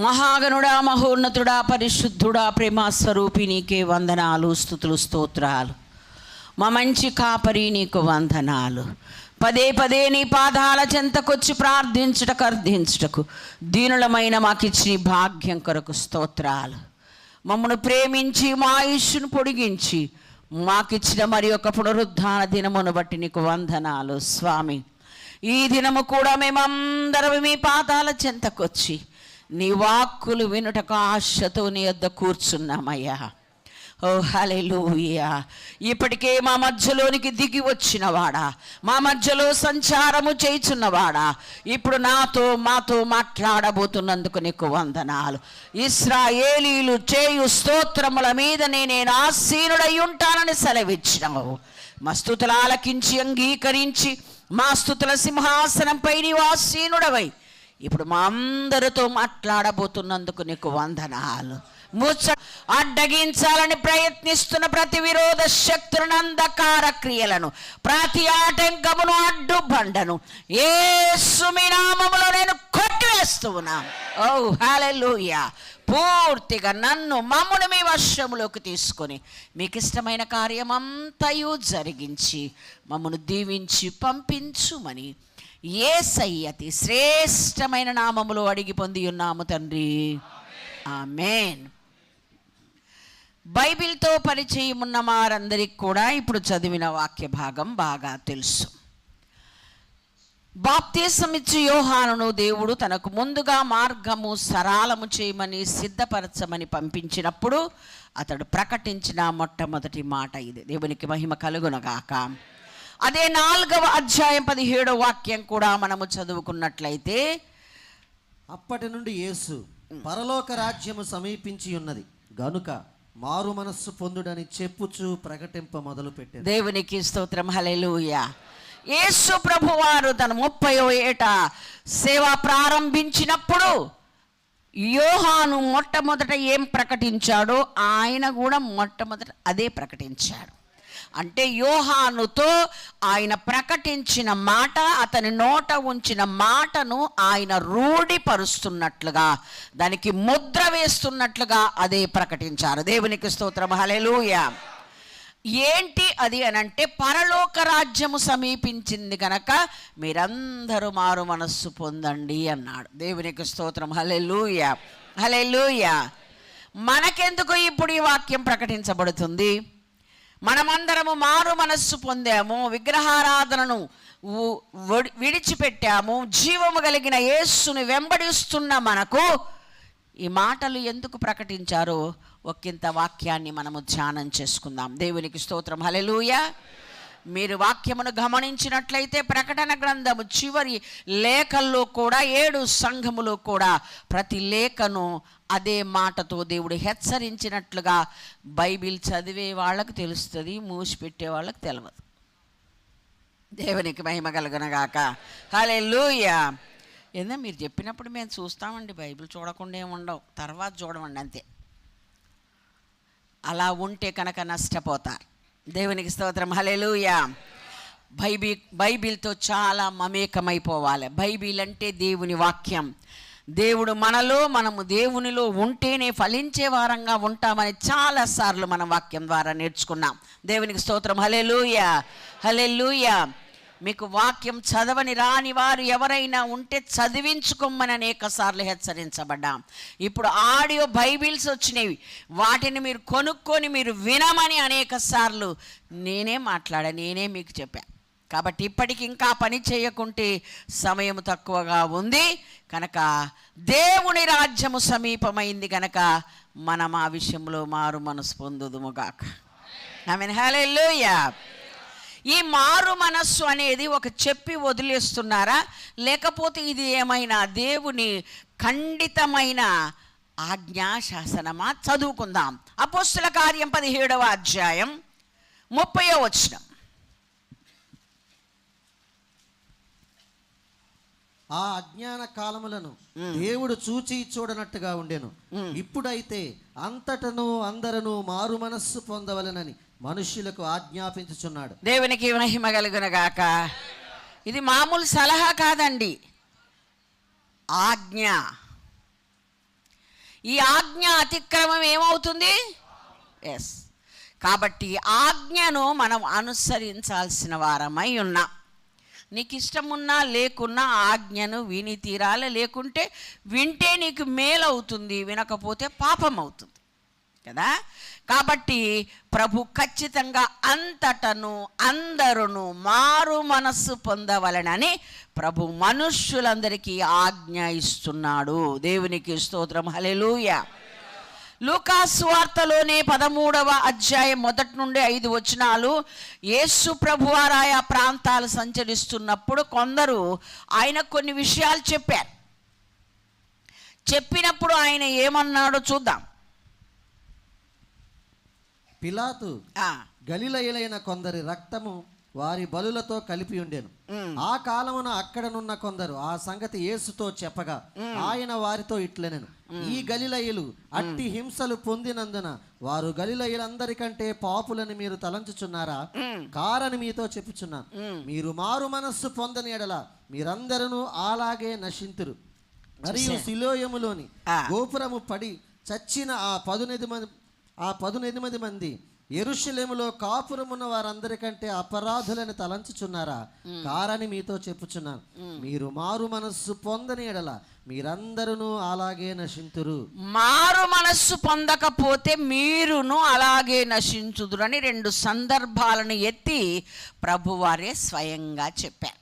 మహాగణుడా, మహోన్నతుడా, పరిశుద్ధుడా, ప్రేమ స్వరూపి, నీకే వందనాలు, స్తుతులు, స్తోత్రాలు. మా మంచి కాపరి, నీకు వందనాలు. పదే పదే నీ పాదాల చెంతకొచ్చి ప్రార్థించుటకు అర్థించుటకు దీనులమైన మాకిచ్చిన భాగ్యం కొరకు స్తోత్రాలు. మమ్మను ప్రేమించి మా ఆయుష్ను పొడిగించి మాకిచ్చిన మరి ఒక పునరుద్ధాన దినమును బట్టి నీకు వందనాలు స్వామి. ఈ దినము కూడా మేమందరం మీ పాదాల చెంతకొచ్చి నీ వాక్కులు వినుటకు ఆశతో నీ వద్ద కూర్చున్నామయ్యా. ఓ హల్లెలూయా. ఇప్పటికే మా మధ్యలోనికి దిగి వచ్చినవాడా, మా మధ్యలో సంచారము చేయుచున్నవాడా, ఇప్పుడు మాతో మాట్లాడబోతున్నందుకు నీకు వందనాలు. ఇశ్రాయేలీలు చేయు స్తోత్రముల మీద నేను ఆసీనుడై ఉంటానని సెలవిచ్చినావు. మా స్తుతులు ఆలకించి అంగీకరించి మా స్తుతుల సింహాసనంపై నీవు ఆసీనుడవై ఇప్పుడు మా అందరితో మాట్లాడబోతున్నందుకు నీకు వందనాలు. అడ్డగించాలని ప్రయత్నిస్తున్న ప్రతి విరోధ శక్తులను, అంధకార క్రియలను, ప్రతి ఆటంకమును, అడ్డుబండను యేసు మీ నామములో నేను కొట్టివేస్తూ ఉన్నాను. ఓ హల్లెలూయా. పూర్తిగా మమ్మల్ని మీ వశములోకి తీసుకొని మీకు ఇష్టమైన కార్యమంతయు జరిగించి మమ్మను దీవించి పంపించుమని యేసయ్య అతి శ్రేష్టమైన నామములో అడిగి పొంది ఉన్నాము తండ్రి, ఆమేన్. బైబిల్తో పరిచయం ఉన్న వారందరికీ కూడా ఇప్పుడు చదివిన వాక్య భాగం బాగా తెలుసు. బాప్తిసం ఇచ్చి యోహానును దేవుడు తనకు ముందుగా మార్గము సరళము చేయమని సిద్ధపరచమని పంపించినప్పుడు అతడు ప్రకటించిన మొట్టమొదటి మాట ఇది. దేవునికి మహిమ కలుగునగాక. అదే 4వ అధ్యాయం 17వ వాక్యం కూడా మనము చదువుకున్నట్లయితే, అప్పటి నుండి యేసు పరలోక రాజ్యము సమీపించి ఉన్నది గనుక మారు మనస్సు పొందుడని చెప్పుచు ప్రకటింప మొదలు పెట్టారు. దేవునికి స్తోత్రం. హల్లెలూయా. యేసు ప్రభువారు తన 30వ ఏట సేవ ప్రారంభించినప్పుడు యోహాను మొట్టమొదట ఏం ప్రకటించాడో ఆయన కూడా మొట్టమొదట అదే ప్రకటించాడు. అంటే యోహానుతో ఆయన ప్రకటించిన మాట, అతని నోట ఉంచిన మాటను ఆయన రూఢిపరుస్తున్నట్లుగా, దానికి ముద్ర వేస్తున్నట్లుగా అదే ప్రకటించారు. దేవునికి స్తోత్రం. హల్లెలూయా. ఏంటి అది అనంటే, పరలోక రాజ్యము సమీపించింది కనుక మీరందరూ మారు మనస్సు పొందండి అన్నాడు. దేవునికి స్తోత్రం. హల్లెలూయా, హల్లెలూయా. మనకెందుకు ఇప్పుడు ఈ వాక్యం ప్రకటించబడుతుంది? మనమందరము మారు మనస్సు పొందాము, విగ్రహారాధనను విడిచిపెట్టాము, జీవము కలిగిన యేసుని వెంబడిస్తున్న మనకు ఈ మాటలు ఎందుకు ప్రకటించారో ఒకంత వాక్యాన్ని మనము ధ్యానం చేసుకుందాం. దేవునికి స్తోత్రం. హల్లెలూయా. మీరు వాక్యమును గమనించినట్లయితే ప్రకటన గ్రంథము చివరి లేఖల్లో కూడా 7 సంఘములో కూడా ప్రతి లేఖను అదే మాటతో దేవుడు హెచ్చరించినట్లుగా బైబిల్ చదివే వాళ్ళకు తెలుస్తుంది, మూసిపెట్టే వాళ్ళకు తెలియదు. దేవునికి మహిమ కలుగునగాక. హల్లెలూయా. ఏందో మీరు చెప్పినప్పుడు మేము చూస్తామండి, బైబిల్ చూడకుండా ఏమి ఉండవు, తర్వాత చూడమండి అంతే. అలా ఉంటే కనుక నష్టపోతారు. దేవునికి స్తోత్రం. హల్లెలూయా. బైబిల్తో చాలా మమేకమైపోవాలి. బైబిల్ అంటే దేవుని వాక్యం. దేవుడు మనలో, మనము దేవునిలో ఉంటేనే ఫలించే వారంగా ఉంటామని చాలాసార్లు మనం వాక్యం ద్వారా నేర్చుకున్నాం. దేవునికి స్తోత్రం. హల్లెలూయా, హల్లెలూయా. మీకు వాక్యం చదవని రాని వారు ఎవరైనా ఉంటే చదివించుకోమని అనేక సార్లు హెచ్చరించబడ్డాం. ఇప్పుడు ఆడియో బైబిల్స్ వచ్చినవి, వాటిని మీరు కొనుక్కొని మీరు వినమని అనేక సార్లు నేనే మీకు చెప్పా. కాబట్టి ఇప్పటికి ఇంకా పని చేయకుంటే సమయం తక్కువగా ఉంది కనుక దేవుని రాజ్యము సమీపమైంది కనుక మనం ఆ విషయంలో మారు మనసు పొందుదుముగాక. ఆమేన్. హల్లెలూయా. ఈ మారు మనస్సు అనేది ఒక చెప్పి వదిలేస్తున్నారా, లేకపోతే ఇది ఏమైనా దేవుని ఖండితమైన ఆజ్ఞాశాసనమా? చదువుకుందాం. అపోస్తల కార్యం 17వ అధ్యాయం 30వ వచనం. ఆ అజ్ఞాన కాలములను దేవుడు చూచి చూడనట్టుగా ఉండెను. ఇప్పుడైతే అంతటను అందరూ మారు మనస్సు పొందవలెనని మనుష్యులకు ఆజ్ఞాపించుచున్నాడు. దేవునికి మహిమ కలుగునగాక. ఇది మామూలు సలహా కాదండి, ఆజ్ఞ. ఈ ఆజ్ఞ అతిక్రమం ఏమవుతుంది? ఎస్. కాబట్టి ఆజ్ఞను మనం అనుసరించాల్సిన వారమై ఉన్నాం. నీకు ఇష్టమున్నా లేకున్నా ఆజ్ఞను విని తీరాలి. లేకుంటే వింటే నీకు మేలవుతుంది, వినకపోతే పాపం అవుతుంది కదా. కాబట్టి ప్రభు ఖచ్చితంగా అంతటను అందరును మారు మనస్సు పొందవలనని ప్రభు మనుష్యులందరికీ ఆజ్ఞ ఇస్తున్నాడు. దేవునికి స్తోత్రం. హల్లెలూయా. లూకాసు వార్తలోనే 13వ అధ్యాయం 1 నుండి 5 వచనాలు. యేసు ప్రభువారు ఆయా ప్రాంతాలు సంచరిస్తున్నప్పుడు కొందరు ఆయన కొన్ని విషయాలు చెప్పారు. చెప్పినప్పుడు ఆయన ఏమన్నాడో చూద్దాం. పిలాతు గలిలయులైన కొందరి రక్తము వారి బలులతో కలిపి ఉండెను. ఆ కాలమున అక్కడనున్న కొందరు ఆ సంగతి యేసుతో చెప్పగా ఆయన వారితో ఇట్లనెను, ఈ గలిలయులు అట్టి హింసలు పొందినందున వారు గలిలయులందరికంటే పాపులని మీరు తలంచుచున్నారా? కారని మీతో చెప్పుచున్నాను. మీరు మారు మనస్సు పొందని ఎడల మీరందరూ అలాగే నశింతురు. మరియు సిలోయములోని గోపురము పడి చచ్చిన ఆ 18 మంది యెరూషలేములో కాపురమున్న వారందరికంటే అపరాధులని తలంచుచున్నారా? కారని మీతో చెప్పుచున్నాను. మీరు మారు మనస్సు పొందని ఎడల మీరందరూ అలాగే నశింతురు. మారు మనస్సు పొందకపోతే మీరును అలాగే నశించుదురని 2 సందర్భాలను ఎత్తి ప్రభువారే స్వయంగా చెప్పారు.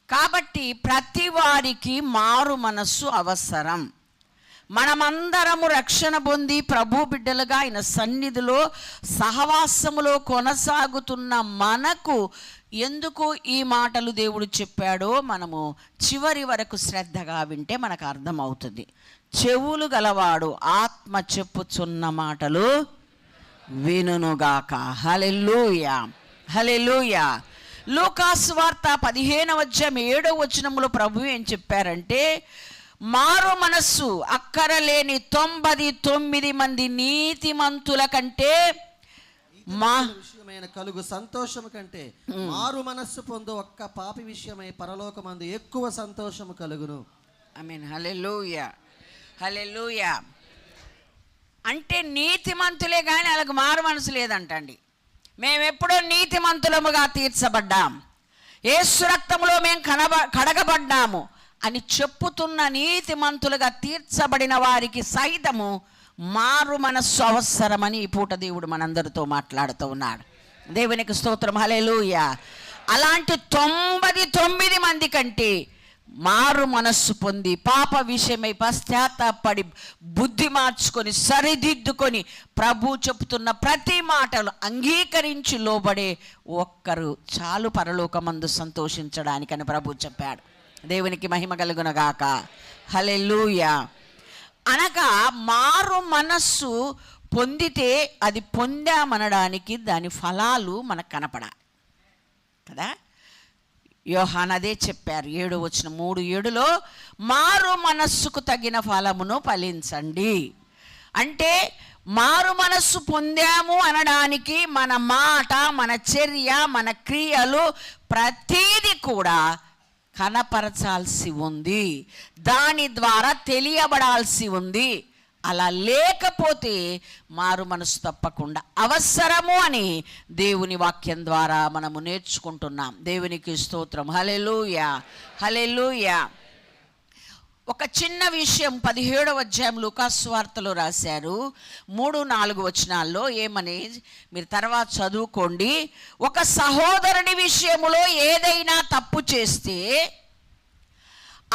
కాబట్టి ప్రతి వారికి మారు మనస్సు అవసరం. మనమందరము రక్షణ పొంది ప్రభు బిడ్డలుగా ఆయన సన్నిధిలో సహవాసములో కొనసాగుతున్న మనకు ఎందుకు ఈ మాటలు దేవుడు చెప్పాడో మనము చివరి వరకు శ్రద్ధగా వింటే మనకు అర్థమవుతుంది. చెవులు గలవాడు ఆత్మ చెప్పుచున్న మాటలు వినుగాక. హల్లెలూయా, హల్లెలూయా. లూకాసు వార్త 15వ అధ్యాయం 7వ వచనములో ప్రభు ఏం చెప్పారంటే, మారు మనస్సు అక్కరలేని 99 మంది నీతిమంతుల కంటే విషయమైన కలుగు సంతోషము కంటే మారు మనస్సు పొందు ఒక్క పాపి విషయమై పరలోకమందు ఎక్కువ సంతోషము కలుగును. ఆమేన్. హల్లెలూయా, హల్లెలూయా. అంటే నీతిమంతులే కానీ వాళ్ళకి మారు మనసు లేదంటండి. మేమెప్పుడో నీతిమంతులముగా తీర్చబడ్డాం, యేసు రక్తములో మేము కడగబడ్డాము అని చెప్పుతున్న నీతిమంతులుగా తీర్చబడిన వారికి సైతము మారు మనస్సు అవసరమని ఈ పూట దేవుడు మనందరితో మాట్లాడుతూ ఉన్నాడు. దేవునికి స్తోత్రం. హల్లెలూయా. అలాంటి 99 మంది కంటే మారు మనస్సు పొంది పాప విషయమై పశ్చాత్తాపడి బుద్ధి మార్చుకొని సరిదిద్దుకొని ప్రభు చెప్తున్న ప్రతి మాటలు అంగీకరించి లోబడే ఒక్కరు చాలు పరలోకమందు సంతోషించడానికని ప్రభు చెప్పాడు. దేవునికి మహిమ కలుగునగాక. హల్లెలూయా. అనగా మారు మనస్సు పొందితే అది పొందామనడానికి దాని ఫలాలు మనకు కనపడాలి కదా. యోహాను అదే చెప్పారు 7వ వచనం 3:7లో, మారు మనస్సుకు తగిన ఫలమును ఫలించండి. అంటే మారు మనస్సు పొందాము అనడానికి మన మాట, మన చర్య, మన క్రియలు ప్రతీది కూడా కనపరచాల్సి ఉంది, దాని ద్వారా తెలియబడాల్సి ఉంది. అలా లేకపోతే మారు మనసు తప్పకుండా అవసరము అని దేవుని వాక్యం ద్వారా మనము నేర్చుకుంటున్నాం. దేవునికి స్తోత్రం. హల్లెలూయా, హల్లెలూయా. ఒక చిన్న విషయం 17వ అధ్యాయం లూకాసు వార్తలో రాశారు 3-4 వచనాల్లో. ఏమని మీరు తర్వాత చదువుకోండి. ఒక సహోదరుని విషయములో ఏదైనా తప్పు చేస్తే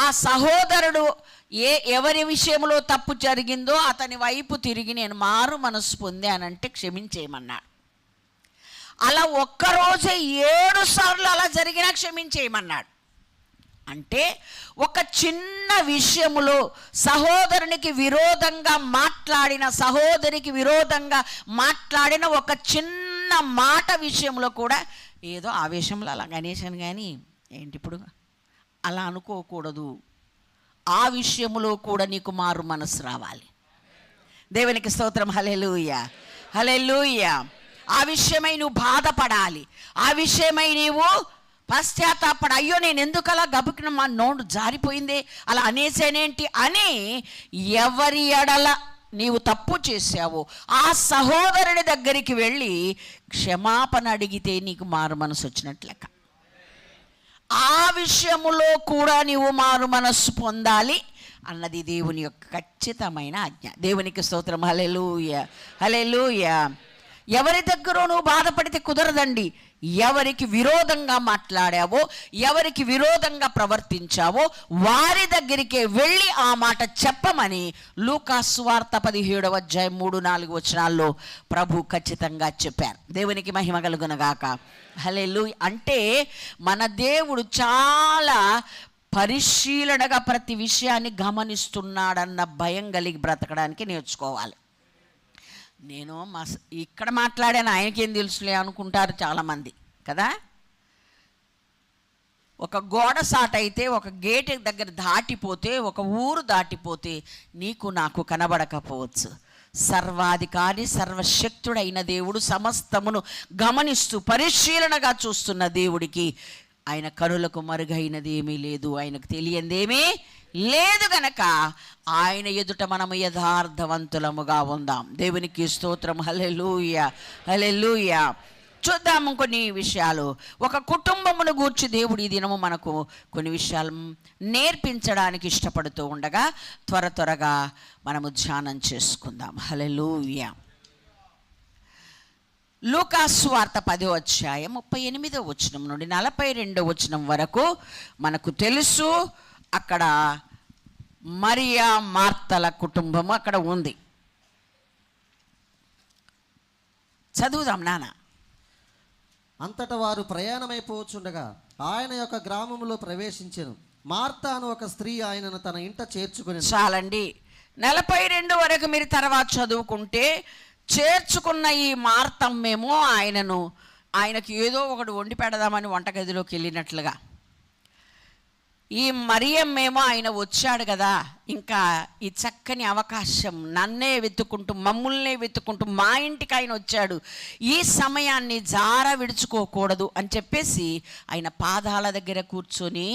ఆ సహోదరుడు ఎవరి విషయంలో తప్పు జరిగిందో అతని వైపు తిరిగి నేను మారు మనసు పొందానంటే క్షమించేయమన్నాడు. అలా ఒక్కరోజే 7 సార్లు అలా జరిగినా క్షమించేయమన్నాడు. అంటే ఒక చిన్న విషయములో సహోదరునికి విరోధంగా మాట్లాడిన, సహోదరికి విరోధంగా మాట్లాడిన ఒక చిన్న మాట విషయంలో కూడా ఏదో ఆవేశంలో అలా గణేశాను కానీ ఏంటి ఇప్పుడు అలా అనుకోకూడదు. ఆ విషయములో కూడా నీకు మారు మనసు రావాలి. దేవునికి స్తోత్రం. హల్లెలూయా, హల్లెలూయా. ఆ విషయమై నువ్వు బాధపడాలి, ఆ విషయమై నీవు పశ్చాత్తాపడు, అయ్యో నేను ఎందుకు అలా గబుకిన మా నోడు జారిపోయింది, అలా అనేసేనేంటి అని ఎవరి ఎడల నీవు తప్పు చేశావో ఆ సహోదరుడి దగ్గరికి వెళ్ళి క్షమాపణ అడిగితే నీకు మారు మనసు వచ్చినట్లు లెక్క. ఆ విషయములో కూడా నీవు మారు మనస్సు పొందాలి అన్నది దేవుని యొక్క ఖచ్చితమైన ఆజ్ఞ. దేవునికి స్తోత్రం. హల్లెలూయా, హల్లెలూయా. ఎవరి దగ్గర నువ్వు బాధపడితే కుదరదండి. ఎవరికి విరోధంగా మాట్లాడావో, ఎవరికి విరోధంగా ప్రవర్తించావో వారి దగ్గరికే వెళ్ళి ఆ మాట చెప్పమని లూకాసు సువార్త 17వ అధ్యాయం 3-4 వచనాల్లో ప్రభు ఖచ్చితంగా చెప్పారు. దేవునికి మహిమ కలుగునగాక. హల్లెలూయా. అంటే మన దేవుడు చాలా పరిశీలనగా ప్రతి విషయాన్ని గమనిస్తున్నాడన్న భయం కలిగి బ్రతకడానికి నేర్చుకోవాలి. నేను ఇక్కడ మాట్లాడాను, ఆయనకేం తెలుసులే అనుకుంటారు చాలామంది కదా. ఒక గోడ సాటైతే, ఒక గేట్ దగ్గర దాటిపోతే, ఒక ఊరు దాటిపోతే నీకు నాకు కనబడకపోవచ్చు. సర్వాధికారి సర్వశక్తుడైన దేవుడు సమస్తమును గమనిస్తూ పరిశీలనగా చూస్తున్న దేవుడికి ఆయన కనులకు మరుగైనది ఏమీ లేదు, ఆయనకు తెలియందేమీ లేదు గనక ఆయన ఎదుట మనము యథార్థవంతులముగా ఉందాం. దేవునికి స్తోత్రం. హల్లెలూయా, హల్లెలూయా. చూద్దాము కొన్ని విషయాలు. ఒక కుటుంబమును గూర్చి దేవుడు ఈ దినము మనకు కొన్ని విషయాలు నేర్పించడానికి ఇష్టపడుతూ ఉండగా త్వరగా మనము ధ్యానం చేసుకుందాం. హల్లెలూయా. లూకాసు సువార్త 10వ అధ్యాయం 38వ వచనం నుండి 42వ వచనం వరకు మనకు తెలుసు. అక్కడ మరియా మార్తల కుటుంబము అక్కడ ఉంది. చదువుదాం నాన్న. అంతటా వారు ప్రయాణమైపోవచ్చుండగా ఆయన యొక్క గ్రామములో ప్రవేశించెను. మార్త అను ఒక స్త్రీ ఆయనను తన ఇంట చేర్చుకుని. చాలండి, 42 వరకు మీరు తర్వాత చదువుకుంటే చేర్చుకున్న ఈ మార్తమ్మేమో ఆయనకి ఏదో ఒకటి వండి పెడదామని వంటగదిలోకి వెళ్ళినట్లుగా, ఈ మరియమ్మేమో ఆయన వచ్చాడు కదా, ఇంకా ఈ చక్కని అవకాశం నన్నే వెతుక్కుంటూ మమ్ముల్నే వెతుక్కుంటూ మా ఇంటికి ఆయన వచ్చాడు, ఈ సమయాన్ని జార విడుచుకోకూడదు అని చెప్పేసి ఆయన పాదాల దగ్గర కూర్చొని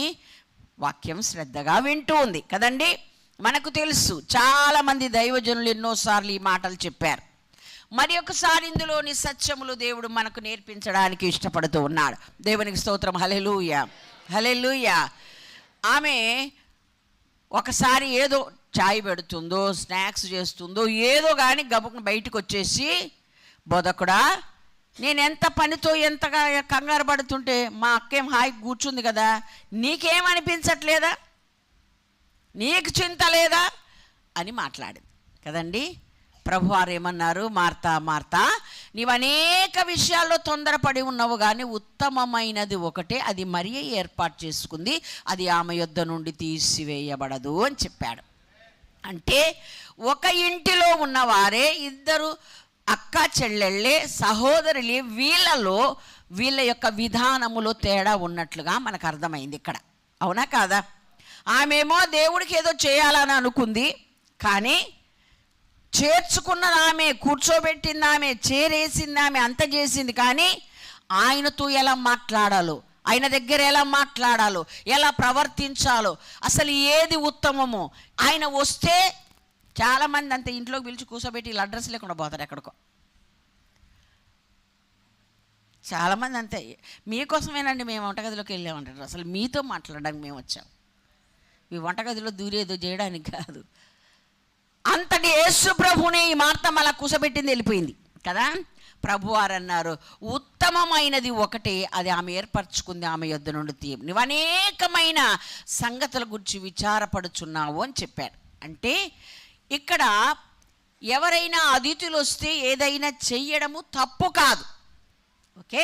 వాక్యం శ్రద్ధగా వింటూ ఉంది కదండి. మనకు తెలుసు చాలామంది దైవజనులు ఎన్నోసార్లు ఈ మాటలు చెప్పారు. మరి ఒకసారి ఇందులోని సత్యములు దేవుడు మనకు నేర్పించడానికి ఇష్టపడుతూ ఉన్నాడు. దేవునికి స్తోత్రం. హల్లెలూయా, హల్లెలూయా. ఆమె ఒకసారి ఏదో చాయ్ పెడుతుందో, స్నాక్స్ చేస్తుందో ఏదో కానీ గబుకుని బయటకు వచ్చేసి, బోధకుడా నేను ఎంత పనితో ఎంతగా కంగారు పడుతుంటే మా అక్కేం హాయి కూర్చుంది కదా, నీకేమనిపించట్లేదా, నీకు చింత లేదా అని మాట్లాడింది కదండి. ప్రభువారు ఏమన్నారు? మార్తా మార్తా, నీవు అనేక విషయాల్లో తొందరపడి ఉన్నావు, కానీ ఉత్తమమైనది ఒకటే, అది మరియ ఏర్పాటు చేసుకుంది, అది ఆమె యొద్ద నుండి తీసివేయబడదు అని చెప్పాడు. అంటే ఒక ఇంటిలో ఉన్నవారే, ఇద్దరు అక్క చెల్లెళ్ళే, సహోదరులే, వీళ్ళ యొక్క విధానములో తేడా ఉన్నట్లుగా మనకు అర్థమైంది ఇక్కడ. అవునా కాదా? ఆమెమో దేవుడికి ఏదో చేయాలని అనుకుంది, కానీ చేర్చుకున్నది ఆమె, కూర్చోబెట్టింది ఆమె, చేరేసింది ఆమె, అంత చేసింది. కానీ ఆయనతో ఎలా మాట్లాడాలో, ఆయన దగ్గర ఎలా మాట్లాడాలో, ఎలా ప్రవర్తించాలో, అసలు ఏది ఉత్తమమో, ఆయన వస్తే చాలామంది అంతే ఇంట్లోకి పిలిచి కూర్చోబెట్టి వీళ్ళ అడ్రస్ లేకుండా పోతారు ఎక్కడికో. చాలామంది అంతే, మీకోసమేనండి మేము వంటగదిలోకి వెళ్ళామంటారు. అసలు మీతో మాట్లాడడానికి మేము వచ్చాం, మీ వంటగదిలో దూరేదో చేయడానికి కాదు. అంతటి యేసు ప్రభుని ఈ మార్తమ్మ అలా కూసబెట్టింది, వెళ్ళిపోయింది కదా. ప్రభువారు అన్నారు, ఉత్తమమైనది ఒకటే, అది ఆమె ఏర్పరచుకుంది, ఆమె యొద్ద నుండి తీయం. నువ్వు అనేకమైన సంగతుల గురించి విచారపడుచున్నావు అని చెప్పాడు. అంటే ఇక్కడ ఎవరైనా అతిథులు వస్తే ఏదైనా చెయ్యడము తప్పు కాదు, ఓకే.